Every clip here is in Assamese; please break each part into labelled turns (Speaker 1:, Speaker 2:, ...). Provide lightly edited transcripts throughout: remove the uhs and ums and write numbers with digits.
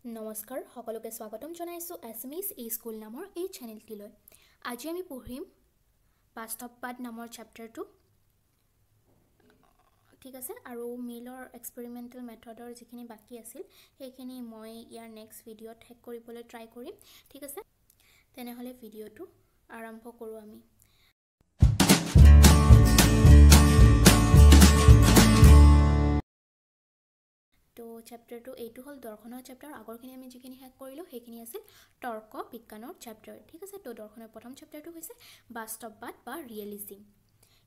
Speaker 1: নমস্কাৰ সকলোকে স্বাগতম জনাইছো এছএমএছ স্কুল নামৰ এই চেনেলটিলৈ। আজি আমি পঢ়িম বাস্তৱবাদ নামৰ চেপ্টাৰটো। ঠিক আছে, আৰু মিলৰ এক্সপেৰিমেণ্টেল মেথডৰ যিখিনি বাকি আছিল সেইখিনি মই ইয়াৰ নেক্সট ভিডিঅ'ত শেষ কৰিবলৈ ট্ৰাই কৰিম। ঠিক আছে, তেনেহ'লে ভিডিঅ'টো আৰম্ভ কৰোঁ আমি। তো চেপ্টাৰটো এইটো হ'ল দৰ্শনৰ চেপ্টাৰ। আগৰখিনি আমি যিখিনি শেষ কৰিলোঁ সেইখিনি আছিল তৰ্ক বিজ্ঞানৰ চেপ্টাৰ। ঠিক আছে, তো দৰ্শনৰ প্ৰথম চেপ্টাৰটো হৈছে বাস্তৱবাদ বা ৰিয়েলিজিম।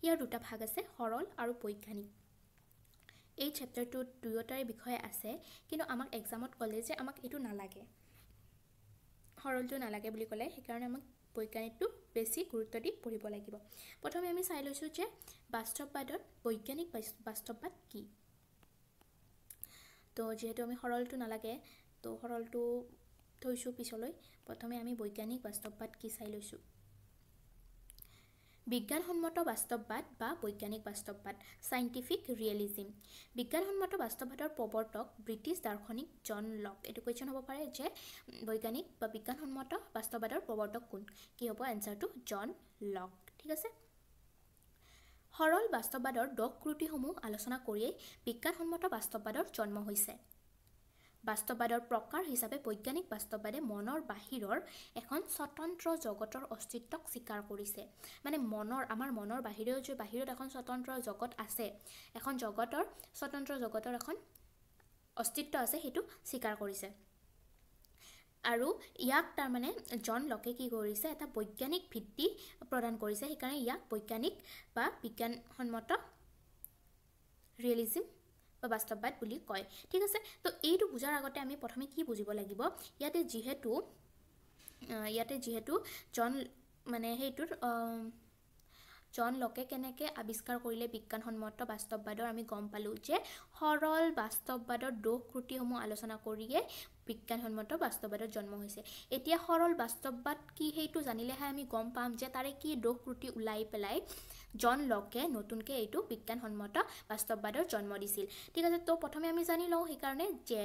Speaker 1: ইয়াৰ দুটা ভাগ আছে, সৰল আৰু বৈজ্ঞানিক। এই চেপ্টাৰটোত দুয়োটাৰে বিষয়ে আছে, কিন্তু আমাক এক্সামত ক'লে যে আমাক এইটো নালাগে, সৰলটো নালাগে বুলি ক'লে, সেইকাৰণে আমাক বৈজ্ঞানিকটো বেছি গুৰুত্ব দি পঢ়িব লাগিব। প্ৰথমে আমি চাই লৈছোঁ যে বাস্তৱবাদত বৈজ্ঞানিক বাস্তৱবাদ কি। তো যিহেতু আমি সৰলটো নালাগে, তো সৰলটো থৈছোঁ পিছলৈ। প্ৰথমে আমি বৈজ্ঞানিক বাস্তৱবাদ কি চাই লৈছোঁ। বিজ্ঞানসন্মত বাস্তৱবাদ বা বৈজ্ঞানিক বাস্তৱবাদ, চাইণ্টিফিক ৰিয়েলিজিম। বিজ্ঞানসন্মত বাস্তৱবাদৰ প্ৰৱৰ্তক ব্ৰিটিছ দাৰ্শনিক জন লক। এইটো কুৱেশ্যন হ'ব পাৰে যে বৈজ্ঞানিক বা বিজ্ঞানসন্মত বাস্তৱবাদৰ প্ৰৱৰ্তক কোন? কি হ'ব এনচাৰটো? John Locke. ঠিক আছে, সৰল বাস্তৱবাদৰ দোষ-ত্ৰুটিসমূহ আলোচনা কৰিয়েই বিজ্ঞানসন্মত বাস্তৱবাদৰ জন্ম হৈছে। বাস্তৱবাদৰ প্ৰকাৰ হিচাপে বৈজ্ঞানিক বাস্তৱবাদে মনৰ বাহিৰৰ এখন স্বতন্ত্ৰ জগতৰ অস্তিত্বক স্বীকাৰ কৰিছে। মানে আমাৰ মনৰ বাহিৰেও যে বাহিৰত এখন স্বতন্ত্ৰ জগত আছে, এখন জগতৰ স্বতন্ত্ৰ জগতৰ এখন অস্তিত্ব আছে, সেইটো স্বীকাৰ কৰিছে। আৰু ইয়াক তাৰমানে জন লকে কি কৰিছে, এটা বৈজ্ঞানিক ভিত্তি প্ৰদান কৰিছে। সেইকাৰণে ইয়াক বৈজ্ঞানিক বা বিজ্ঞানসন্মত ৰিয়েলিজিম বা বাস্তৱবাদ বুলি কয়। ঠিক আছে, তো এইটো বুজাৰ আগতে আমি প্ৰথমে কি বুজিব লাগিব, ইয়াতে যিহেতু জন লকে কেনেকৈ আৱিষ্কাৰ কৰিলে বিজ্ঞানসন্মত বাস্তৱবাদৰ, আমি গম পালোঁ যে সৰল বাস্তৱবাদৰ দোষ-ত্ৰুটিসমূহ আলোচনা কৰিয়ে বিজ্ঞানসন্মত বাস্তৱবাদৰ জন্ম হৈছে। এতিয়া সৰল বাস্তৱবাদ কি সেইটো জানিলেহে আমি গম পাম যে তাৰে কি দোষ-ত্ৰুটি ওলাই পেলাই জন লকে নতুনকৈ এইটো বিজ্ঞানসন্মত বাস্তৱবাদৰ জন্ম দিছিল। ঠিক আছে, তো প্ৰথমে আমি জানি লওঁ সেইকাৰণে যে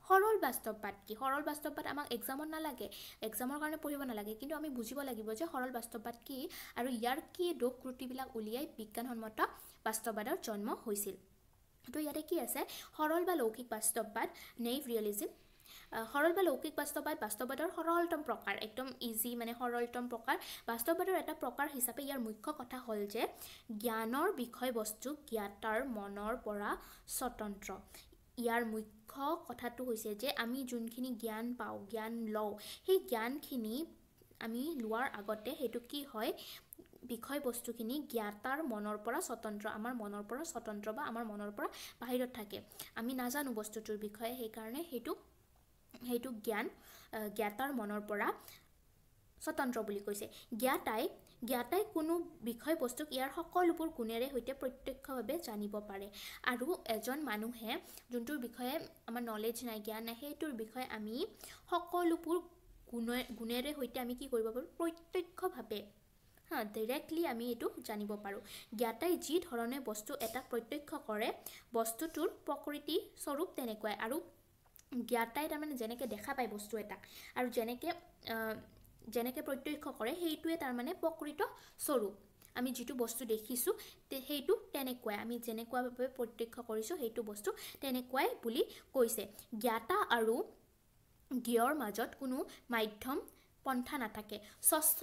Speaker 1: সৰল বাস্তৱবাদ কি। সৰল বাস্তৱবাদ আমাক এক্সামত নালাগে, এক্সামৰ কাৰণে পঢ়িব নালাগে, কিন্তু আমি বুজিব লাগিব যে সৰল বাস্তৱবাদ কি আৰু ইয়াৰ কি দোষ-ত্ৰুটিবিলাক উলিয়াই বিজ্ঞানসন্মত বাস্তৱবাদৰ জন্ম হৈছিল। তো ইয়াতে কি আছে, সৰল বা লৌকিক বাস্তৱবাদ, নেইভ ৰিয়েলিজিম। সৰল বা লৌকিক বাস্তৱবাদৰ সৰলতম প্ৰকাৰ, একদম ইজি মানে সৰলতম প্ৰকাৰ। বাস্তৱবাদৰ এটা প্ৰকাৰ হিচাপে ইয়াৰ মুখ্য কথা হ'ল যে জ্ঞানৰ বিষয়বস্তু জ্ঞাতাৰ মনৰ পৰা স্বতন্ত্ৰ। ইয়াৰ মুখ্য কথাটো হৈছে যে আমি যোনখিনি জ্ঞান পাওঁ, জ্ঞান লওঁ, সেই জ্ঞানখিনি আমি লোৱাৰ আগতে সেইটো কি হয়, বিষয়বস্তুখিনি জ্ঞাতাৰ মনৰ পৰা স্বতন্ত্ৰ, আমাৰ মনৰ পৰা স্বতন্ত্ৰ বা আমাৰ মনৰ পৰা বাহিৰত থাকে। আমি নাজানো বস্তুটোৰ বিষয়ে, সেইকাৰণে সেইটো জ্ঞাতাৰ মনৰ পৰা স্বতন্ত্ৰ বুলি কৈছে। জ্ঞাতাই কোনো বিষয়বস্তুক ইয়াৰ সকলোবোৰ গুণেৰে সৈতে প্ৰত্যক্ষভাৱে জানিব পাৰে। আৰু এজন মানুহে যোনটোৰ বিষয়ে আমাৰ নলেজ নাই, জ্ঞান নাই, সেইটোৰ বিষয়ে আমি সকলোবোৰ গুণেৰে সৈতে আমি কি কৰিব পাৰোঁ, প্ৰত্যক্ষভাৱে ডাইৰেক্টলি আমি এইটো জানিব পাৰোঁ। জ্ঞাতাই যি ধৰণে বস্তু এটাক প্ৰত্যক্ষ কৰে, বস্তুটোৰ প্ৰকৃতি স্বৰূপ তেনেকুৱাই। আৰু জ্ঞাতাই তাৰমানে যেনেকৈ দেখা পায় বস্তু এটাক আৰু যেনেকৈ প্ৰত্যক্ষ কৰে, সেইটোৱে তাৰমানে প্ৰকৃত স্বৰূপ। আমি যিটো বস্তু দেখিছোঁ সেইটো তেনেকুৱাই, আমি যেনেকুৱাভাৱে প্ৰত্যক্ষ কৰিছোঁ সেইটো বস্তু তেনেকুৱাই বুলি কৈছে। জ্ঞাতা আৰু জ্ঞৰ মাজত কোনো মাধ্যম পন্থা নাথাকে। স্বচ্ছ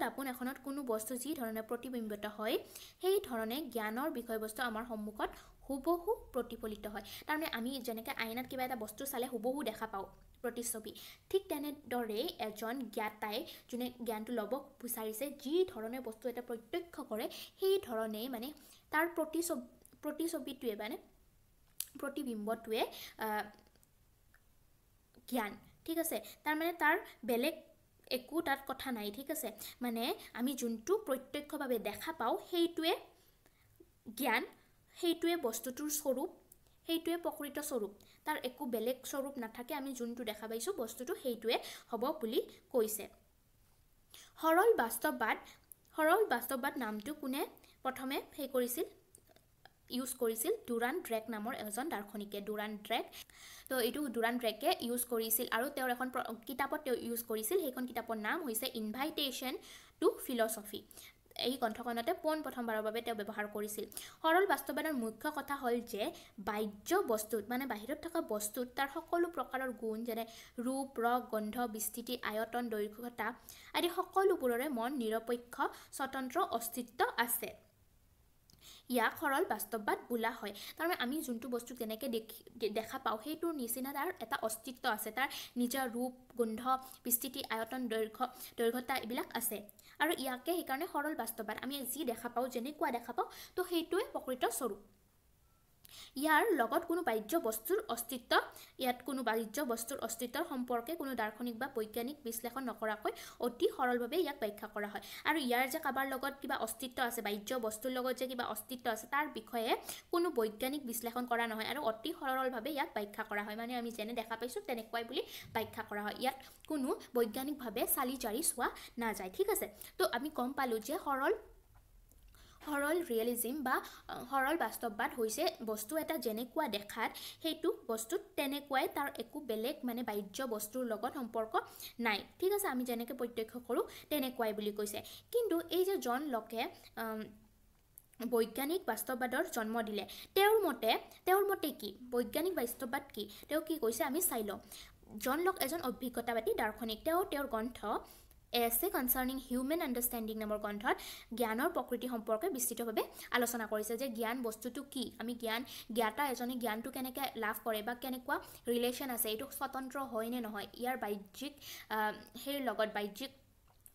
Speaker 1: দাপোন এখনত কোনো বস্তু যি ধৰণে প্ৰতিবিম্বিত হয়, সেই ধৰণে জ্ঞানৰ বিষয়বস্তু আমাৰ সন্মুখত হুবহু প্ৰতিফলিত হয়। তাৰমানে আমি যেনেকৈ আইনাত কিবা এটা বস্তু চালে হুবহু দেখা পাওঁ প্ৰতিচ্ছবি, ঠিক তেনেদৰে এজন জ্ঞাতাই যোনে জ্ঞানটো ল'ব বিচাৰিছে, যি ধৰণে বস্তু এটা প্ৰত্যক্ষ কৰে সেই ধৰণেই মানে তাৰ প্ৰতিচ্ছবিটোৱে মানে প্ৰতিবিম্বটোৱে জ্ঞান। ঠিক আছে, তাৰমানে তাৰ বেলেগ একো তাত কথা নাই। ঠিক আছে, মানে আমি যোনটো প্ৰত্যক্ষভাৱে দেখা পাওঁ সেইটোৱে জ্ঞান, সেইটোৱে বস্তুটোৰ স্বৰূপ, সেইটোৱে প্ৰকৃত স্বৰূপ, তাৰ একো বেলেগ স্বৰূপ নাথাকে। আমি যোনটো দেখা পাইছোঁ বস্তুটো সেইটোৱে হ'ব বুলি কৈছে। সৰল বাস্তৱবাদ নামটো কোনে প্ৰথমে কৰিছিল, ইউজ কৰিছিল ডুৰাণ্ড ড্ৰেক নামৰ এজন দাৰ্শনিকে ডুৰাণ্ড ড্ৰেক তো এইটো ডুৰাণ্ড ড্ৰেকে ইউজ কৰিছিল আৰু তেওঁৰ এখন কিতাপত তেওঁ ইউজ কৰিছিল সেইখন কিতাপৰ নাম হৈছে ইনভাইটেশ্যন টু ফিলচফি এই গ্ৰন্থখনতে প্ৰথমবাৰৰ বাবে তেওঁ ব্যৱহাৰ কৰিছিল সৰল বাস্তৱবাদৰ মুখ্য কথা হ'ল যে বাহ্য বস্তুত মানে বাহিৰত থকা বস্তুত তাৰ সকলো প্ৰকাৰৰ গুণ যেনে ৰূপ ৰস গন্ধ বিস্তৃতি আয়তন দৈৰ্ঘ্যতা আদি সকলোবোৰৰে মন নিৰপেক্ষ স্বতন্ত্ৰ অস্তিত্ব আছে ইয়াক সৰল বাস্তৱবাদ বোলা হয় তাৰমানে আমি যোনটো বস্তু যেনেকৈ দেখা পাওঁ সেইটোৰ নিচিনা তাৰ এটা অস্তিত্ব আছে তাৰ নিজৰ ৰূপ গোন্ধ বিস্তৃতি আয়তন দৈৰ্ঘ্যতা এইবিলাক আছে আৰু ইয়াকে সেইকাৰণে সৰল বাস্তৱবাদ আমি যি দেখা পাওঁ যেনেকুৱা দেখা পাওঁ তো সেইটোৱে প্ৰকৃত স্বৰূপ ইয়াৰ লগত কোনো বাহ্য বস্তুৰ অস্তিত্বৰ সম্পৰ্কে কোনো দাৰ্শনিক বা বৈজ্ঞানিক বিশ্লেষণ নকৰাকৈ অতি সৰলভাৱে ইয়াক ব্যাখ্যা কৰা হয় আৰু ইয়াৰ যে কাবাৰ লগত কিবা অস্তিত্ব আছে বাহ্য বস্তুৰ লগত যে কিবা অস্তিত্ব আছে তাৰ বিষয়ে কোনো বৈজ্ঞানিক বিশ্লেষণ কৰা নহয় আৰু অতি সৰলভাৱে ইয়াক ব্যাখ্যা কৰা হয় মানে আমি যেনে দেখা পাইছোঁ তেনেকুৱাই বুলি ব্যাখ্যা কৰা হয় ইয়াত কোনো বৈজ্ঞানিকভাৱে চালি জাৰি চোৱা নাযায় ঠিক আছে তো আমি গম পালোঁ যে সৰল ৰিয়েলিজম বা সৰল বাস্তৱবাদ হৈছে বস্তু এটা যেনেকুৱা দেখাত সেইটো বস্তুত তেনেকুৱাই তাৰ একো বেলেগ মানে বাহ্য বস্তুৰ লগত সম্পৰ্ক নাই ঠিক আছে আমি যেনেকৈ প্ৰত্যক্ষ কৰোঁ তেনেকুৱাই বুলি কৈছে কিন্তু এই যে জন লকে বৈজ্ঞানিক বাস্তৱবাদৰ জন্ম দিলে তেওঁৰ মতে কি বৈজ্ঞানিক বাস্তৱবাদ কি তেওঁ কি কৈছে আমি চাই লওঁ জন লক এজন অভিজ্ঞতাবাদী দাৰ্শনিক তেওঁৰ গ্ৰন্থ এছে কনচাৰ্নিং হিউমেন আণ্ডাৰষ্টেণ্ডিং নামৰ গ্ৰন্থত জ্ঞানৰ প্ৰকৃতি সম্পৰ্কে বিস্তৃতভাৱে আলোচনা কৰিছে যে জ্ঞান বস্তুটো কি আমি জ্ঞাতা এজনে জ্ঞানটো কেনেকৈ লাভ কৰে বা কেনেকুৱা ৰিলেশ্যন আছে এইটো স্বতন্ত্ৰ হয় নে নহয় ইয়াৰ বাহ্যিক বাহ্যিক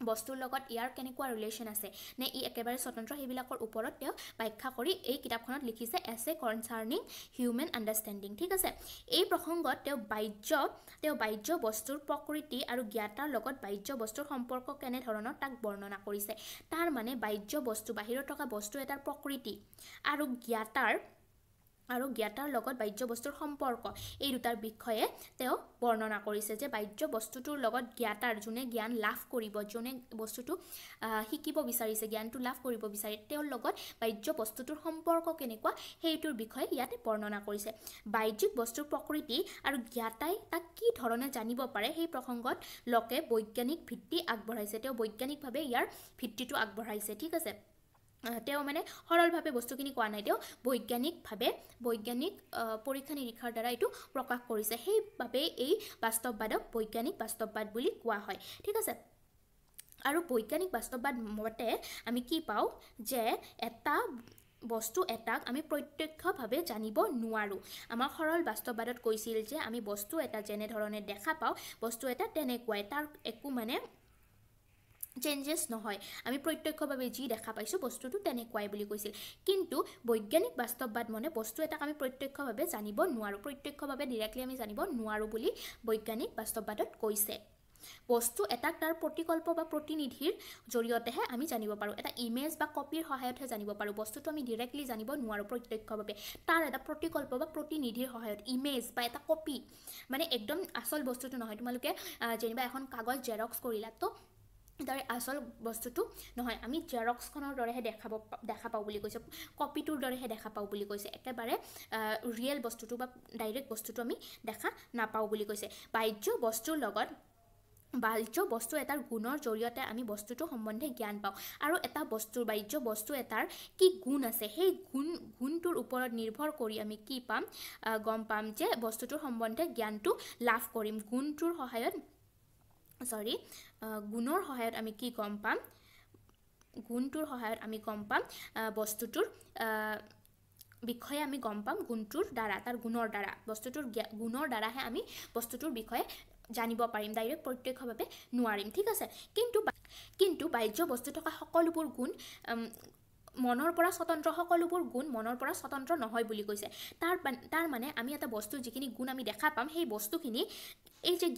Speaker 1: বস্তুৰ লগত ইয়াৰ কেনেকুৱা ৰিলেশ্যন আছে নে ই একেবাৰে স্বতন্ত্ৰ সেইবিলাকৰ ওপৰত তেওঁ ব্যাখ্যা কৰি এই কিতাপখনত লিখিছে এছে কনচাৰ্নিং হিউমেন আণ্ডাৰষ্টেণ্ডিং ঠিক আছে এই প্ৰসংগত তেওঁ বাহ্য বস্তুৰ প্ৰকৃতি আৰু জ্ঞাতাৰ লগত বাহ্য বস্তুৰ সম্পৰ্ক কেনেধৰণৰ তাক বৰ্ণনা কৰিছে তাৰ মানে বাহ্য বস্তু বাহিৰত থকা বস্তু এটাৰ প্ৰকৃতি আৰু জ্ঞাতাৰ লগত বাহ্য বস্তুৰ সম্পৰ্ক এই দুটাৰ বিষয়ে তেওঁ বৰ্ণনা কৰিছে যে বাহ্য বস্তুটোৰ লগত জ্ঞাতাৰ যোনে জ্ঞান লাভ কৰিব যোনে বস্তুটো শিকিব বিচাৰিছে জ্ঞানটো লাভ কৰিব বিচাৰে তেওঁৰ লগত বাহ্য বস্তুটোৰ সম্পৰ্ক কেনেকুৱা সেইটোৰ বিষয়ে ইয়াতে বৰ্ণনা কৰিছে বাহ্যিক বস্তুৰ প্ৰকৃতি আৰু জ্ঞাতাই তাক কি ধৰণে জানিব পাৰে সেই প্ৰসংগত লকে বৈজ্ঞানিক ভিত্তি আগবঢ়াইছে তেওঁ বৈজ্ঞানিকভাৱে ইয়াৰ ভিত্তিটো আগবঢ়াইছে ঠিক আছে তেওঁ মানে সৰলভাৱে বস্তুখিনি কোৱা নাই তেওঁ বৈজ্ঞানিক পৰীক্ষা নিৰীক্ষাৰ দ্বাৰা এইটো প্ৰকাশ কৰিছে সেইবাবে এই বাস্তৱবাদক বৈজ্ঞানিক বাস্তৱবাদ বুলি কোৱা হয় ঠিক আছে আৰু বৈজ্ঞানিক বাস্তৱবাদ মতে আমি কি পাওঁ যে এটা বস্তু এটাক আমি প্ৰত্যক্ষভাৱে জানিব নোৱাৰোঁ আমাৰ সৰল বাস্তৱবাদত কৈছিল যে আমি বস্তু এটা যেনেধৰণে দেখা পাওঁ বস্তু এটা তেনেকুৱাই তাৰ একো মানে চেঞ্জেছ নহয় আমি প্ৰত্যক্ষভাৱে যি দেখা পাইছোঁ বস্তুটো তেনেকুৱাই বুলি কৈছিল কিন্তু বৈজ্ঞানিক বাস্তৱবাদ মানে বস্তু এটাক আমি প্ৰত্যক্ষভাৱে জানিব নোৱাৰোঁ প্ৰত্যক্ষভাৱে ডিৰেক্টলি আমি জানিব নোৱাৰোঁ বুলি বৈজ্ঞানিক বাস্তৱবাদত কৈছে বস্তু এটাক তাৰ প্ৰতিকল্প বা প্ৰতিনিধিৰ জৰিয়তেহে আমি জানিব পাৰোঁ এটা ইমেজ বা কপিৰ সহায়তহে জানিব পাৰোঁ বস্তুটো আমি ডিৰেক্টলি জানিব নোৱাৰোঁ প্ৰত্যক্ষভাৱে তাৰ এটা প্ৰতিকল্প বা প্ৰতিনিধিৰ সহায়ত ইমেজ বা এটা কপি মানে একদম আচল বস্তুটো নহয় তোমালোকে যেনিবা এখন কাগজ জেৰক্স কৰিলা তো তাৰ আচল বস্তুটো নহয় আমি জেৰক্সখনৰ দৰেহে দেখা পাওঁ বুলি কৈছে কপিটোৰ দৰেহে দেখা পাওঁ বুলি কৈছে একেবাৰে ৰিয়েল বস্তুটো বা ডাইৰেক্ট বস্তুটো আমি দেখা নাপাওঁ বুলি কৈছে বাহ্য বস্তু এটাৰ গুণৰ জৰিয়তে আমি বস্তুটোৰ সম্বন্ধে জ্ঞান পাওঁ আৰু এটা বাহ্য বস্তু এটাৰ কি গুণ আছে সেই গুণটোৰ ওপৰত নিৰ্ভৰ কৰি আমি কি পাম গম পাম যে বস্তুটোৰ সম্বন্ধে জ্ঞানটো লাভ কৰিম গুণৰ সহায়ত আমি কি গম পাম গুণটোৰ সহায়ত আমি গম পাম বস্তুটোৰ বিষয়ে আমি গম পাম গুণটোৰ দ্বাৰা তাৰ গুণৰ দ্বাৰা বস্তুটোৰ গুণৰ দ্বাৰাহে আমি বস্তুটোৰ বিষয়ে জানিব পাৰিম ডাইৰেক্ট প্ৰত্যক্ষভাৱে নোৱাৰিম ঠিক আছে কিন্তু বাহ্য বস্তু থকা সকলোবোৰ গুণ মনৰ পৰা স্বতন্ত্ৰ নহয় বুলি কৈছে তাৰ মানে আমি এটা বস্তু যিখিনি গুণ আমি দেখা পাম সেই বস্তুখিনি এই যে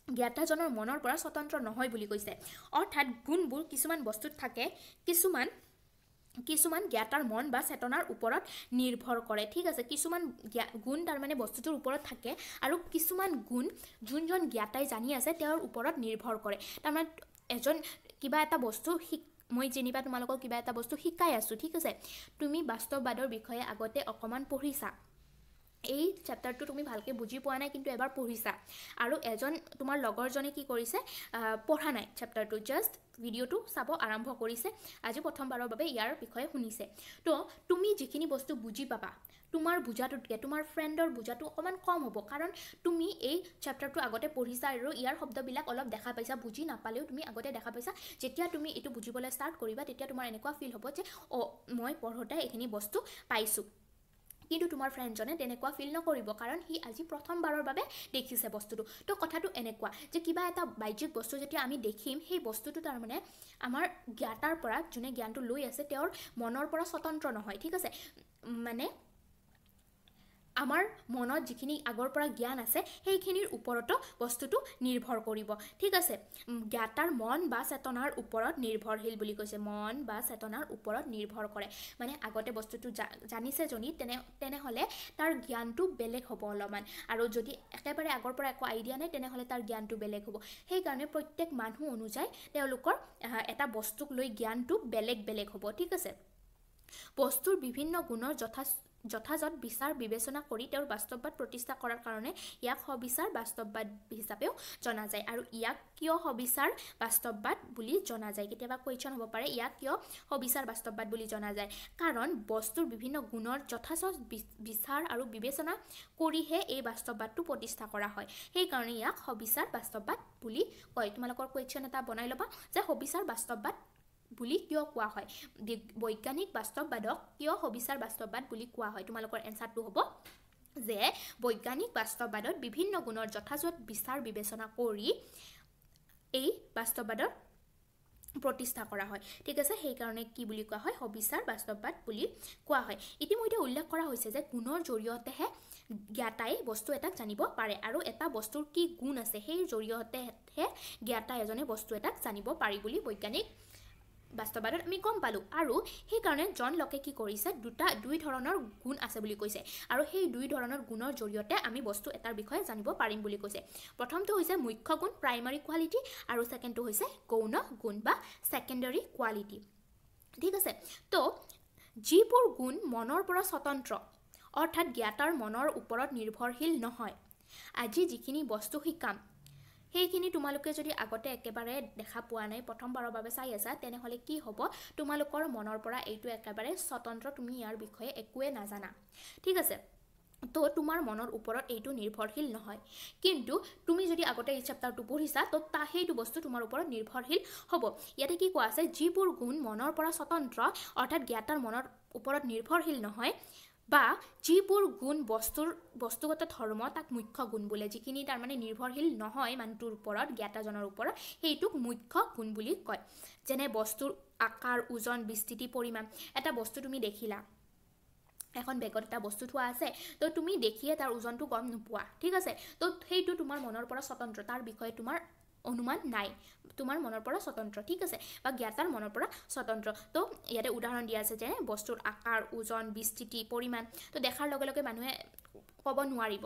Speaker 1: জ্ঞাতাজনৰ মনৰ পৰা স্বতন্ত্ৰ নহয় বুলি কৈছে অৰ্থাৎ গুণবোৰ কিছুমান বস্তুত থাকে কিছুমান জ্ঞাতাৰ মন বা চেতনাৰ ওপৰত নিৰ্ভৰ কৰে ঠিক আছে কিছুমান গুণ তাৰ মানে বস্তুটোৰ ওপৰত থাকে আৰু কিছুমান গুণ যোনজন জ্ঞাতাই জানি আছে তেওঁৰ ওপৰত নিৰ্ভৰ কৰে তাৰমানে এজন কিবা এটা বস্তু মই যেনিবা তোমালোকক কিবা এটা বস্তু শিকাই আছোঁ ঠিক আছে তুমি বাস্তৱবাদৰ বিষয়ে আগতে অকণমান পঢ়িছা এই চেপ্টাৰটো তুমি ভালকৈ বুজি পোৱা নাই কিন্তু এবাৰ পঢ়িছা আৰু এজন তোমাৰ লগৰজনে কি কৰিছে পঢ়া নাই চেপ্টাৰটো জাষ্ট ভিডিঅ'টো চাব আৰম্ভ কৰিছে আজি প্ৰথমবাৰৰ বাবে ইয়াৰ বিষয়ে শুনিছে তো তুমি যিখিনি বস্তু বুজি পাবা তোমাৰ বুজাটোতকৈ তোমাৰ ফ্ৰেণ্ডৰ বুজাটো অকণমান কম হ'ব কাৰণ তুমি এই চেপ্টাৰটো আগতে পঢ়িছা আৰু ইয়াৰ শব্দবিলাক অলপ দেখা পাইছা বুজি নাপালেও তুমি আগতে দেখা পাইছা যেতিয়া তুমি এইটো বুজিবলৈ ষ্টাৰ্ট কৰিবা তেতিয়া তোমাৰ এনেকুৱা ফিল হ'ব যে মই পঢ়োঁতে এইখিনি বস্তু পাইছোঁ কিন্তু তোমাৰ ফ্ৰেণ্ডজনে তেনেকুৱা ফিল নকৰিব কাৰণ সি আজি প্ৰথমবাৰৰ বাবে দেখিছে বস্তুটো তো কথাটো এনেকুৱা যে কিবা এটা বাহ্যিক বস্তু যেতিয়া আমি দেখিম সেই বস্তুটো তাৰমানে আমাৰ জ্ঞাতাৰ পৰা যোনে জ্ঞানটো লৈ আছে তেওঁৰ মনৰ পৰা স্বতন্ত্ৰ নহয় ঠিক আছে মানে আমাৰ মনত যিখিনি আগৰ পৰা জ্ঞান আছে সেইখিনিৰ ওপৰতো বস্তুটো নিৰ্ভৰ কৰিব ঠিক আছে জ্ঞাতাৰ মন বা চেতনাৰ ওপৰত নিৰ্ভৰশীল বুলি কৈছে মন বা চেতনাৰ ওপৰত নিৰ্ভৰ কৰে মানে আগতে বস্তুটো জানিছে জনি তেনেহ'লে তাৰ জ্ঞানটো বেলেগ হ'ব অলপমান আৰু যদি একেবাৰে আগৰ পৰা একো আইডিয়া নাই তেনেহ'লে তাৰ জ্ঞানটো বেলেগ হ'ব সেইকাৰণে প্ৰত্যেক মানুহ অনুযায়ী তেওঁলোকৰ এটা বস্তুক লৈ জ্ঞানটো বেলেগ বেলেগ হ'ব ঠিক আছে বস্তুৰ বিভিন্ন গুণৰ যথাযথ বিচাৰ বিবেচনা কৰি তেওঁৰ বাস্তৱবাদ প্ৰতিষ্ঠা কৰাৰ কাৰণে ইয়াক সবিচাৰ বাস্তৱবাদ হিচাপেও জনা যায় আৰু ইয়াক কিয় সবিচাৰ বাস্তৱবাদ বুলি জনা যায় কেতিয়াবা কুৱেশ্যন হ'ব পাৰে ইয়াক কিয় সবিচাৰ বাস্তৱবাদ বুলি জনা যায় কাৰণ বস্তুৰ বিভিন্ন গুণৰ যথাযথ বিচাৰ আৰু বিবেচনা কৰিহে এই বাস্তৱবাদটো প্ৰতিষ্ঠা কৰা হয় সেইকাৰণে ইয়াক সবিচাৰ বাস্তৱবাদ বুলি কয় তোমালোকৰ কুৱেশ্যন এটা বনাই ল'বা যে সবিচাৰ বাস্তৱবাদ বুলি কিয় কোৱা হয় বৈজ্ঞানিক বাস্তৱবাদক কিয় সবিচাৰ বাস্তৱবাদ বুলি কোৱা হয় তোমালোকৰ এনসাৰটো হ'ব যে বৈজ্ঞানিক বাস্তৱবাদত বিভিন্ন গুণৰ যথাযথ বিচাৰ বিবেচনা কৰি এই বাস্তৱবাদৰ প্ৰতিষ্ঠা কৰা হয় ঠিক আছে সেইকাৰণে কি বুলি কোৱা হয় সবিচাৰ বাস্তৱবাদ বুলি কোৱা হয় ইতিমধ্যে উল্লেখ কৰা হৈছে যে গুণৰ জৰিয়তেহে জ্ঞাতাই বস্তু এটাক জানিব পাৰে আৰু এটা বস্তুৰ কি গুণ আছে সেই জৰিয়তেহে জ্ঞাতা এজনে বস্তু এটাক জানিব পাৰি বুলি বৈজ্ঞানিক বাস্তৱবাদত আমি গম পালোঁ আৰু সেইকাৰণে জন লকে কি কৰিছে দুই ধৰণৰ গুণ আছে বুলি কৈছে আৰু সেই দুই ধৰণৰ গুণৰ জৰিয়তে আমি বস্তু এটাৰ বিষয়ে জানিব পাৰিম বুলি কৈছে প্ৰথমটো হৈছে মুখ্য গুণ প্ৰাইমাৰী কোৱালিটি আৰু ছেকেণ্ডটো হৈছে গৌণ গুণ বা ছেকেণ্ডাৰী কোৱালিটি ঠিক আছে তো যিবোৰ গুণ মনৰ পৰা স্বতন্ত্ৰ অৰ্থাৎ জ্ঞাতাৰ মনৰ ওপৰত নিৰ্ভৰশীল নহয় আজি যিখিনি বস্তু শিকাম সেইখিনি তোমালোকে যদি আগতে একেবাৰে দেখা পোৱা নাই প্ৰথমবাৰৰ বাবে চাই আছা তেনেহ'লে কি হ'ব তোমালোকৰ মনৰ পৰা এইটো একেবাৰে স্বতন্ত্ৰ তুমি ইয়াৰ বিষয়ে একোৱে নাজানা ঠিক আছে তো তোমাৰ মনৰ ওপৰত এইটো নিৰ্ভৰশীল নহয় কিন্তু তুমি যদি আগতে এই চেপ্টাৰটো পঢ়িছা তো সেইটো বস্তু তোমাৰ ওপৰত নিৰ্ভৰশীল হ'ব ইয়াতে কি কোৱা আছে যিবোৰ গুণ মনৰ পৰা স্বতন্ত্ৰ অৰ্থাৎ জ্ঞাতাৰ মনৰ ওপৰত নিৰ্ভৰশীল নহয় বা যিবোৰ গুণ বস্তুগত ধৰ্ম তাক মুখ্য গুণ বোলে যিখিনি তাৰমানে নিৰ্ভৰশীল নহয় মানুহটোৰ ওপৰত জ্ঞাতাজনৰ ওপৰত সেইটোক মুখ্য গুণ বুলি কয় যেনে বস্তুৰ আকাৰ ওজন বিস্তৃতি পৰিমাণ এটা বস্তু তুমি দেখিলা এখন বেগত এটা বস্তু থোৱা আছে তো তুমি দেখিয়ে তাৰ ওজনটো গম নোপোৱা ঠিক আছে তো সেইটো তোমাৰ মনৰ পৰা স্বতন্ত্ৰ তাৰ বিষয়ে তোমাৰ অনুমান নাই তোমাৰ মনৰ পৰা স্বতন্ত্ৰ ঠিক আছে বা জ্ঞাতাৰ মনৰ পৰা স্বতন্ত্ৰ তো ইয়াতে উদাহৰণ দিয়া আছে যে বস্তুৰ আকাৰ ওজন বিস্তৃতি পৰিমাণ তো দেখাৰ লগে লগে মানুহে ক'ব নোৱাৰিব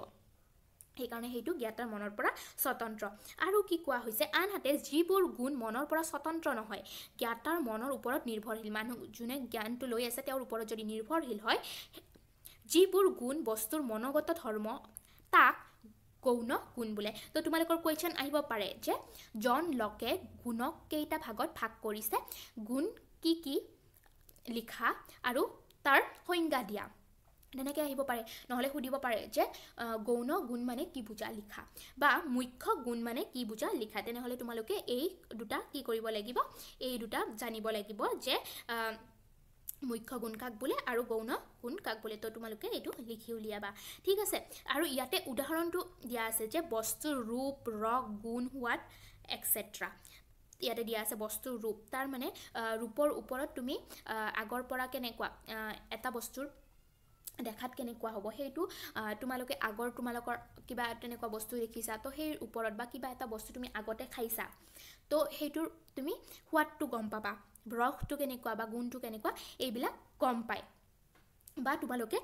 Speaker 1: সেইকাৰণে সেইটো জ্ঞাতাৰ মনৰ পৰা স্বতন্ত্ৰ আৰু কি কোৱা হৈছে আনহাতে যিবোৰ গুণ মনৰ পৰা স্বতন্ত্ৰ নহয় জ্ঞাতাৰ মনৰ ওপৰত নিৰ্ভৰশীল মানুহ যোনে জ্ঞানটো লৈ আছে তেওঁৰ ওপৰত যদি নিৰ্ভৰশীল হয় যিবোৰ গুণ বস্তুৰ মনোগত ধৰ্ম তাক গৌণ গুণ বোলে তো তোমালোকৰ কুৱেশ্যন আহিব পাৰে যে জন লকে গুণক কেইটা ভাগত ভাগ কৰিছে গুণ কি লিখা আৰু তাৰ সংজ্ঞা দিয়া তেনেকৈ আহিব পাৰে নহ'লে সুধিব পাৰে যে গৌণ গুণ মানে কি বুজা লিখা বা মুখ্য গুণ মানে কি বুজা লিখা তেনেহ'লে তোমালোকে এই দুটা কি কৰিব লাগিব এই দুটা জানিব লাগিব যে মুখ্য গুণ কাক বোলে আৰু গৌণ গুণ কাক বোলে তো তোমালোকে এইটো লিখি উলিয়াবা ঠিক আছে আৰু ইয়াতে উদাহৰণটো দিয়া আছে যে বস্তুৰ ৰূপ ৰং গুণ সোৱাদ এক্সেট্ৰা ইয়াতে দিয়া আছে বস্তুৰ ৰূপ তাৰ মানে ৰূপৰ ওপৰত তুমি আগৰ পৰা কেনেকুৱা এটা বস্তুৰ দেখাত কেনেকুৱা হ'ব সেইটো তোমালোকে আগৰ তোমালোকৰ কিবা তেনেকুৱা বস্তু দেখিছা তো সেই ওপৰত বা কিবা এটা বস্তু তুমি আগতে খাইছা তো সেইটোৰ তুমি সোৱাদটো গম পাবা ৰসটো কেনেকুৱা বা গুণটো কেনেকুৱা এইবিলাক গম পায় বা তোমালোকে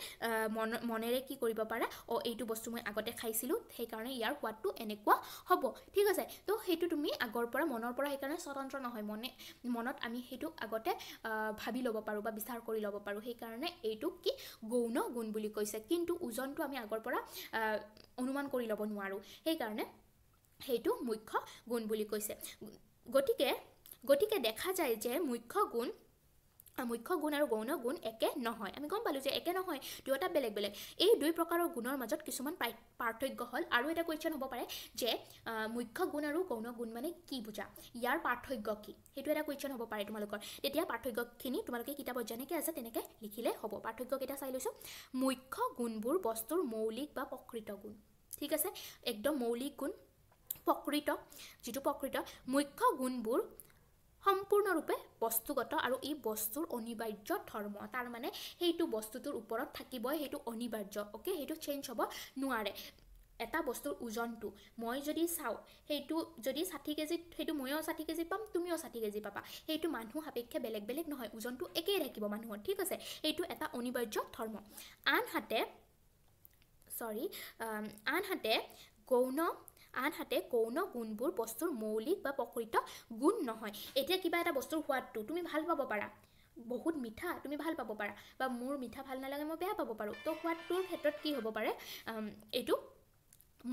Speaker 1: মনেৰে কি কৰিব পাৰা এইটো বস্তু মই আগতে খাইছিলোঁ সেইকাৰণে ইয়াৰ সোৱাদটো এনেকুৱা হ'ব ঠিক আছে তো সেইটো তুমি আগৰ পৰা মনৰ পৰা সেইকাৰণে স্বতন্ত্ৰ নহয় মনত আমি সেইটো আগতে ভাবি ল'ব পাৰোঁ বা বিচাৰ কৰি ল'ব পাৰোঁ সেইকাৰণে এইটো কি গৌণ গুণ বুলি কৈছে কিন্তু ওজনটো আমি আগৰ পৰা অনুমান কৰি ল'ব নোৱাৰোঁ সেইকাৰণে সেইটো মুখ্য গুণ বুলি কৈছে গতিকে দেখা যায় যে মুখ্য গুণ আৰু গৌণ গুণ একে নহয় আমি গম পালোঁ যে একে নহয় দুয়োটা বেলেগ বেলেগ এই দুই প্ৰকাৰৰ গুণৰ মাজত কিছুমান পাৰ্থক্য হ'ল আৰু এটা কুৱেশ্যন হ'ব পাৰে যে মুখ্য গুণ আৰু গৌণ গুণ মানে কি বুজা ইয়াৰ পাৰ্থক্য কি সেইটো এটা কুৱেশ্যন হ'ব পাৰে তোমালোকৰ তেতিয়া পাৰ্থক্যখিনি তোমালোকে কিতাপত যেনেকৈ আছে তেনেকৈ লিখিলে হ'ব পাৰ্থক্যকেইটা চাই লৈছোঁ মুখ্য গুণবোৰ বস্তুৰ মৌলিক বা প্ৰকৃত গুণ ঠিক আছে একদম মৌলিক গুণ যিটো প্ৰকৃত মুখ্য গুণবোৰ সম্পূৰ্ণৰূপে বস্তুগত আৰু এই বস্তুৰ অনিবাৰ্য ধৰ্ম তাৰ মানে সেইটো বস্তুটোৰ ওপৰত থাকিবই সেইটো অনিবাৰ্য ওকে সেইটো চেঞ্জ হ'ব নোৱাৰে এটা বস্তুৰ ওজনটো মই যদি চাওঁ সেইটো যদি 60 কেজিত সেইটো ময়ো 60 কেজি পাম তুমিও 60 কেজি পাবা সেইটো মানুহ সাপেক্ষে বেলেগ বেলেগ নহয় ওজনটো একেই থাকিব মানুহৰ ঠিক আছে এইটো এটা অনিবাৰ্য ধৰ্ম আনহাতে গৌণ গুণবোৰ বস্তুৰ মৌলিক বা প্ৰকৃত গুণ নহয় এতিয়া কিবা এটা বস্তুৰ সোৱাদটো তুমি ভাল পাব পাৰা বহুত মিঠা তুমি ভাল পাব পাৰা বা মোৰ মিঠা ভাল নালাগে মই বেয়া পাব পাৰোঁ তো সোৱাদটোৰ ক্ষেত্ৰত কি হ'ব পাৰে এইটো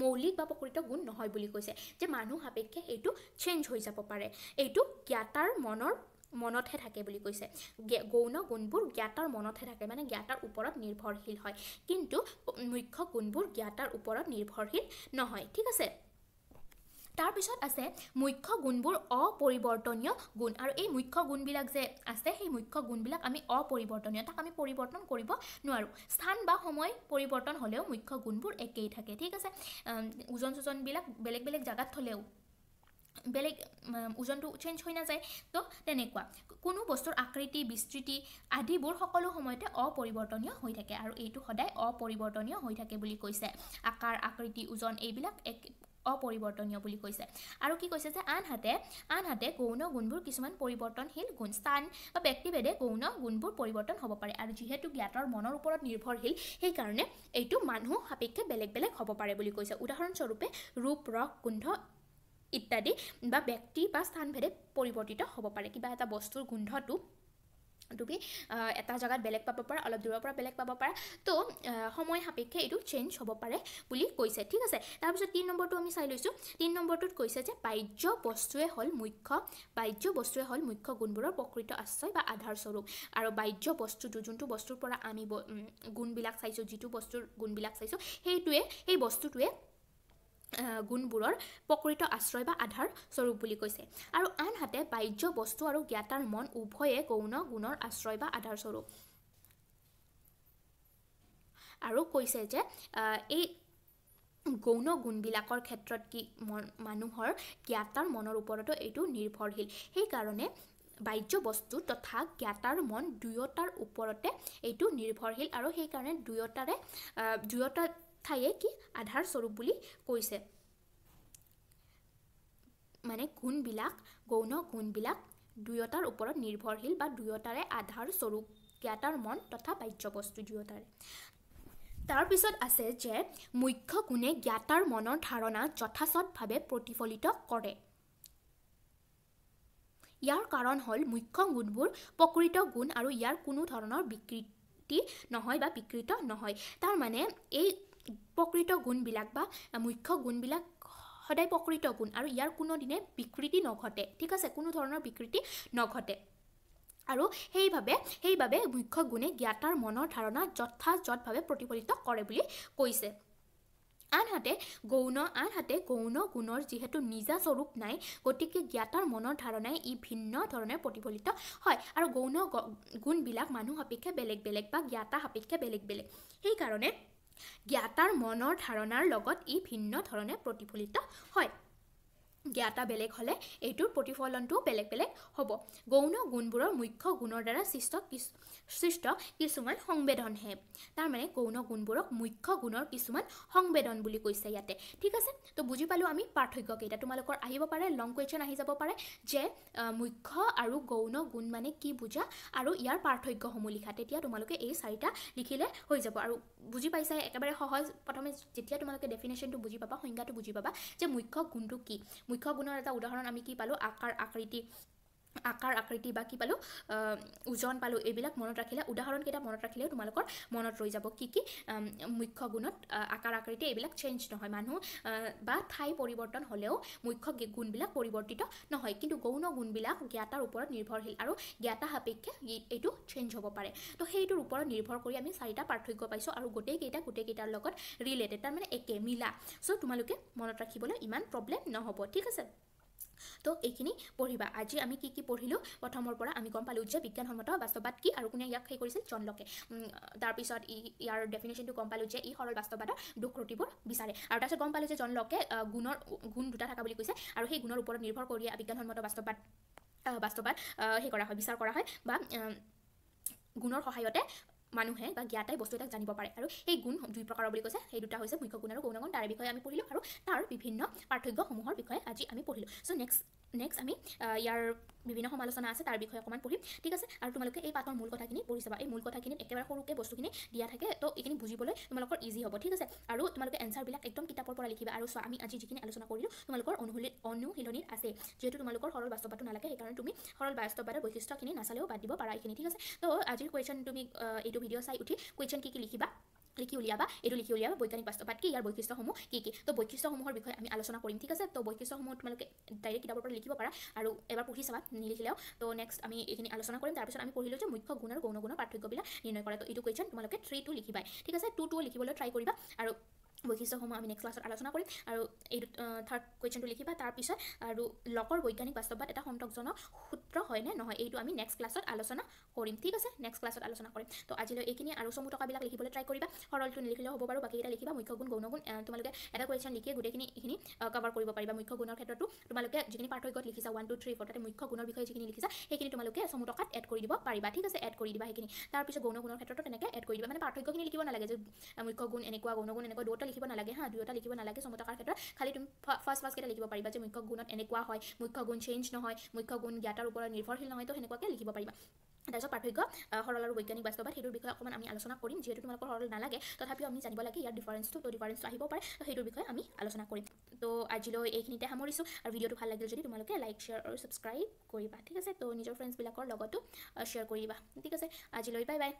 Speaker 1: মৌলিক বা প্ৰকৃত গুণ নহয় বুলি কৈছে যে মানুহ সাপেক্ষে এইটো চেঞ্জ হৈ যাব পাৰে এইটো জ্ঞাতাৰ মনতহে থাকে বুলি কৈছে গৌণ গুণবোৰ জ্ঞাতাৰ মনতহে থাকে মানে জ্ঞাতাৰ ওপৰত নিৰ্ভৰশীল হয় কিন্তু মুখ্য গুণবোৰ জ্ঞাতাৰ ওপৰত নিৰ্ভৰশীল নহয় ঠিক আছে তাৰপিছত আছে মুখ্য গুণবোৰ অপৰিৱৰ্তনীয় গুণ আৰু এই মুখ্য গুণবিলাক যে আছে সেই মুখ্য গুণবিলাক আমি অপৰিৱৰ্তনীয় তাক আমি পৰিৱৰ্তন কৰিব নোৱাৰোঁ স্থান বা সময় পৰিৱৰ্তন হ'লেও মুখ্য গুণবোৰ একেই থাকে ঠিক আছে ওজনবিলাক বেলেগ বেলেগ জাগাত থ'লেও বেলেগ ওজনটো চেঞ্জ হৈ নাযায় তো তেনেকুৱা কোনো বস্তুৰ আকৃতি বিস্তৃতি আদিবোৰ সকলো সময়তে অপৰিৱৰ্তনীয় হৈ থাকে আৰু এইটো সদায় অপৰিৱৰ্তনীয় হৈ থাকে বুলি কৈছে আকাৰ আকৃতি ওজন এইবিলাক অপৰিৱৰ্তনীয় বুলি কৈছে আৰু কি কৈছে যে আনহাতে গৌণ গুণবোৰ কিছুমান পৰিৱৰ্তনশীল গুণ স্থান বা ব্যক্তিভেদে গৌণ গুণবোৰ পৰিৱৰ্তন হ'ব পাৰে আৰু যিহেতু জ্ঞাতৰ মনৰ ওপৰত নিৰ্ভৰশীল সেইকাৰণে এইটো মানুহ সাপেক্ষে বেলেগ বেলেগ হ'ব পাৰে বুলি কৈছে উদাহৰণস্বৰূপে ৰূপ ৰস গোন্ধ ইত্যাদি বা ব্যক্তি বা স্থানভেদে পৰিৱৰ্তিত হ'ব পাৰে কিবা এটা বস্তুৰ গোন্ধটো তুমি এটা জায়গাত বেলেগ পাব পাৰা অলপ দূৰৰ পৰা বেলেগ পাব পাৰা তো সময় সাপেক্ষে এইটো চেঞ্জ হ'ব পাৰে বুলি কৈছে ঠিক আছে তাৰপিছত 3 নম্বৰটো আমি চাই লৈছোঁ 3 নম্বৰটোত কৈছে যে বাহ্য বস্তুৱে হ'ল মুখ্য গুণবোৰৰ প্ৰকৃত আশ্ৰয় বা আধাৰ স্বৰূপ আৰু বাহ্য বস্তুটো যোনটো বস্তুৰ পৰা আমি গুণবিলাক চাইছোঁ যিটো বস্তুৰ গুণবিলাক চাইছোঁ সেই বস্তুটোৱে গুণবোৰৰ প্ৰকৃত আশ্ৰয় বা আধাৰ স্বৰূপ বুলি কৈছে আৰু আনহাতে বাহ্য বস্তু আৰু জ্ঞাতাৰ মন উভয়ে গৌণ গুণৰ আশ্ৰয় বা আধাৰ স্বৰূপ আৰু কৈছে যে এই গৌণ গুণবিলাকৰ ক্ষেত্ৰত কি মানুহৰ জ্ঞাতাৰ মনৰ ওপৰতো এইটো নিৰ্ভৰশীল সেইকাৰণে বাহ্য বস্তু তথা জ্ঞাতাৰ মন দুয়োটাৰ ওপৰতে এইটো নিৰ্ভৰশীল আৰু সেইকাৰণে দুয়োটা ঠাইয়ে কি আধাৰ স্বৰূপ বুলি কৈছে মানে গৌণ গুণবিলাক দুয়োটাৰ ওপৰত নিৰ্ভৰশীল বা দুয়োটাৰে আধাৰ স্বৰূপ জ্ঞাতাৰ মন তথা বাহ্য বস্তু দুয়োটাৰে তাৰপিছত আছে যে মুখ্য গুণে জ্ঞাতাৰ মনৰ ধাৰণা যথাযথভাৱে প্ৰতিফলিত কৰে ইয়াৰ কাৰণ হ'ল মুখ্য গুণবোৰ প্ৰকৃত গুণ আৰু ইয়াৰ কোনো ধৰণৰ বিকৃতি নহয় বা বিকৃত নহয় তাৰ মানে এই প্ৰকৃত গুণবিলাক বা মুখ্য গুণবিলাক সদায় প্ৰকৃত গুণ আৰু ইয়াৰ কোনো দিনে বিকৃতি নঘটে ঠিক আছে কোনো ধৰণৰ বিকৃতি নঘটে আৰু সেইবাবে মুখ্য গুণে জ্ঞাতাৰ মনৰ ধাৰণা যথাযথভাৱে প্ৰতিফলিত কৰে বুলি কৈছে আনহাতে গৌণ গুণৰ যিহেতু নিজা স্বৰূপ নাই গতিকে জ্ঞাতাৰ মনৰ ধাৰণাই ই ভিন্ন ধৰণে প্ৰতিফলিত হয় আৰু গৌণ গুণবিলাক মানুহ সাপেক্ষে বেলেগ বেলেগ বা জ্ঞাতা সাপেক্ষে বেলেগ বেলেগ সেইকাৰণে জ্ঞাতাৰ মনৰ ধাৰণাৰ লগত ই ভিন্ন ধৰণে প্ৰতিফলিত হয় জ্ঞাতা বেলেগ হ'লে এইটোৰ প্ৰতিফলনটো বেলেগ বেলেগ হ'ব গৌণ গুণবোৰৰ মুখ্য গুণৰ দ্বাৰা সৃষ্ট কিছুমান সংবেদনহে তাৰমানে গৌণ গুণবোৰক মুখ্য গুণৰ কিছুমান সংবেদন বুলি কৈছে ইয়াতে ঠিক আছে তো বুজি পালোঁ আমি পাৰ্থক্য কেইটা তোমালোকৰ আহিব পাৰে লং কুৱেশ্যন আহি যাব পাৰে যে মুখ্য আৰু গৌণ গুণ মানে কি বুজা আৰু ইয়াৰ পাৰ্থক্যসমূহ লিখা তেতিয়া তোমালোকে এই চাৰিটা লিখিলে হৈ যাব আৰু বুজি পাইছা একেবাৰে সহজ প্ৰথমে যেতিয়া তোমালোকে ডেফিনেশ্যনটো বুজি পাবা সংজ্ঞাটো বুজি পাবা যে মুখ্য গুণটো কি মুখ্য গুণৰ এটা উদাহৰণ আমি কি পালোঁ আকাৰ আকৃতি বা কি পালোঁ ওজন পালোঁ এইবিলাক মনত ৰাখিলে উদাহৰণকেইটা মনত ৰাখিলেও তোমালোকৰ মনত ৰৈ যাব কি মুখ্য গুণত আকাৰ আকৃতি এইবিলাক চেঞ্জ নহয় মানুহ বা ঠাই পৰিৱৰ্তন হ'লেও মুখ্য গুণবিলাক পৰিৱৰ্তিত নহয় কিন্তু গৌণ গুণবিলাক জ্ঞাতাৰ ওপৰত নিৰ্ভৰশীল আৰু জ্ঞাতা সাপেক্ষে এইটো চেঞ্জ হ'ব পাৰে তো সেইটোৰ ওপৰত নিৰ্ভৰ কৰি আমি চাৰিটা পাৰ্থক্য পাইছোঁ আৰু গোটেইকেইটাৰ লগত ৰিলেটেড তাৰমানে একে মিলা চ' তোমালোকে মনত ৰাখিবলৈ ইমান প্ৰব্লেম নহ'ব ঠিক আছে তো এইখিনি পঢ়িবা আজি আমি কি পঢ়িলোঁ প্ৰথমৰ পৰা আমি গম পালোঁ যে বিজ্ঞানসন্মত বাস্তৱবাদ কি আৰু কোনে ইয়াক সেই কৰিছিল জন লকে তাৰপিছত ইয়াৰ ডেফিনেশ্যনটো গম পালোঁ যে ই সৰল বাস্তৱবাদৰ দুখ ত্ৰুটিবোৰ বিচাৰে আৰু তাৰপিছত গম পালোঁ যে জন লকে গুণ দুটা থকা বুলি কৈছে আৰু সেই গুণৰ ওপৰত নিৰ্ভৰ কৰি বিজ্ঞানসন্মত বাস্তৱবাদ সেই কৰা হয় বিচাৰ কৰা হয় বা গুণৰ সহায়তে মানুহে বা জ্ঞাতাই বস্তু এটাক জানিব পাৰে আৰু এই গুণ দুই প্ৰকাৰৰ বুলি কৈছে সেই দুটা হৈছে মুখ্য গুণ আৰু গৌণ গুণ তাৰ বিষয়ে আমি পঢ়িলোঁ আৰু তাৰ বিভিন্ন পাৰ্থক্যসমূহৰ বিষয়ে আজি আমি পঢ়িলোঁ চ' নেক্সট আমি ইয়াৰ বিভিন্ন সমালোচনা আছে তাৰ বিষয়ে অকণমান পঢ়িম ঠিক আছে আৰু তোমালোকে এই পাঠৰ মূল কথাখিনি পঢ়ি চাবা এই মূল কথাখিনিত একেবাৰে সৰুকৈ বস্তুখিনি দিয়া থাকে তো এইখিনি বুজিবলৈ তোমালোকৰ ইজি হ'ব ঠিক আছে আৰু তোমালোকে এনচাৰবিলাক একদম কিতাপৰ পৰা লিখিবা আৰু চোৱা আমি আজি যিখিনি আলোচনা কৰিলোঁ তোমালোকৰ অনুশীলনীত আছে যিহেতু তোমালোকৰ সৰল বাস্তৱবাদটো নালাগে সেইকাৰণে তুমি সৰল বাস্তৱবাদৰ বৈশিষ্ট্যখিনি নাচালেও বাদ দিব পাৰা এইখিনি ঠিক আছে তো আজিৰ কুৱেশ্যন তুমি এইটো ভিডিঅ' চাই উঠি কুৱেশ্যন কি লিখিবা লিখি উলিয়াবা বৈজ্ঞানিক বাস্তৱবাদ কি ইয়াৰ বৈশিষ্ট্যসমূহ কি তো বৈশিষ্ট্যসমূহৰ বিষয়ে আমি আলোচনা কৰিম ঠিক আছে তো বৈশিষ্ট্যসমূহ তোমালোকে ডাইৰেক্ট কিতাপৰ পৰা লিখিব পাৰা আৰু এবাৰ পঢ়ি চাবা নিলিখিলেও তো নেক্সট আমি এইখিনি আলোচনা কৰিম তাৰপিছত আমি পঢ়িলোঁ যে মুখ্য গুণ আৰু গৌণ গুণৰ পাৰ্থক্যবিলাক নিৰ্ণয় কৰে তো এইটো কুৱেশ্যন তোমালোকে 3 লিখিবাই ঠিক আছে 2 লিখিবলৈ ট্ৰাই কৰিবা আৰু বৈশিষ্ট্যসমূহ আমি নেক্সট ক্লাছত আলোচনা কৰিম আৰু এই থাৰ্ড কুৱেশ্যনটো লিখিবা তাৰপিছত আৰু লকৰ বৈজ্ঞানিক বাস্তৱবাদ এটা সন্তোষজনক সূত্ৰ হয়নে নহয় এইটো আমি নেক্সট ক্লাছত আলোচনা কৰিম ঠিক আছে নেক্সট ক্লাছত আলোচনা কৰিম তো আজিলৈ এইখিনি আৰু চমু টকাবিলাক লিখিবলৈ ট্ৰাই কৰিবা সৰলটো নিলিখিলেও হ'ব বাৰু বাকীকেইটা লিখিবা মুখ্য গুণ গৌণ গুণ তোমালোকে এটা কুৱেশ্যন লিখিয়ে গোটেইখিনি এইখিনি কভাৰ কৰিব পাৰিবা মুখ্য গুণৰ ক্ষেত্ৰতো তোমালোকে যিখিনি পাৰ্থক্যত লিখিছা 1 2 3 4 তাতে মুখ্য গুণৰ বিষয়ে যিখিনি লিখিছা সেইখিনি তোমালোকে চমু টকাত এড কৰি দিব পাৰিবা ঠিক আছে এড কৰি দিবা সেইখিনি তাৰপিছত গৌণ গুণৰ ক্ষেত্ৰতো তেনেকৈ এড কৰি দিবা মানে পাৰ্থক্যখিনি লিখিব নালাগে যে মুখ্য গুণ এনেকুৱা গৌণ গুণ এনেকুৱা দুটা লিখিব নালাগে দুটা লিখিব নালাগে চমু টকাৰ ক্ষেত্ৰত খালি তুমি ফাৰ্ষ্টকেইটা লিখিব পাৰিবা যে মুখ্য গুণত এনেকুৱা হয় মুখ্য গুণ চেঞ্জ নহয় মুখ্য গুণ জ্ঞাতাৰ ওপৰত নিৰ্ভৰশীল নহয় তো সেনেকুৱাকৈ লিখিব পাৰিবা তাৰপিছত পাৰ্থক্য সৰল আৰু বৈজ্ঞানিক বাস্তৱবাদ সেইটোৰ বিষয়ে অকণমান আমি আলোচনা কৰিম যিহেতু তোমালোকৰ সৰল নালাগে তথাপিও আমি জানিব লাগে ইয়াৰ ডিফাৰেঞ্চটো আহিব পাৰে তো সেইটোৰ বিষয়ে আমি আলোচনা কৰিম তো আজিলৈ এইখিনিতে সামৰিছোঁ আৰু ভিডিঅ'টো ভাল লাগিল যদি তোমালোকে লাইক শ্বেয়াৰ আৰু ছাবস্ক্ৰাইব কৰিবা ঠিক আছে তো নিজৰ ফ্ৰেণ্ডছবিলাকৰ লগতো শ্বেয়াৰ কৰিবা ঠিক আছে আজিলৈ বাই বাই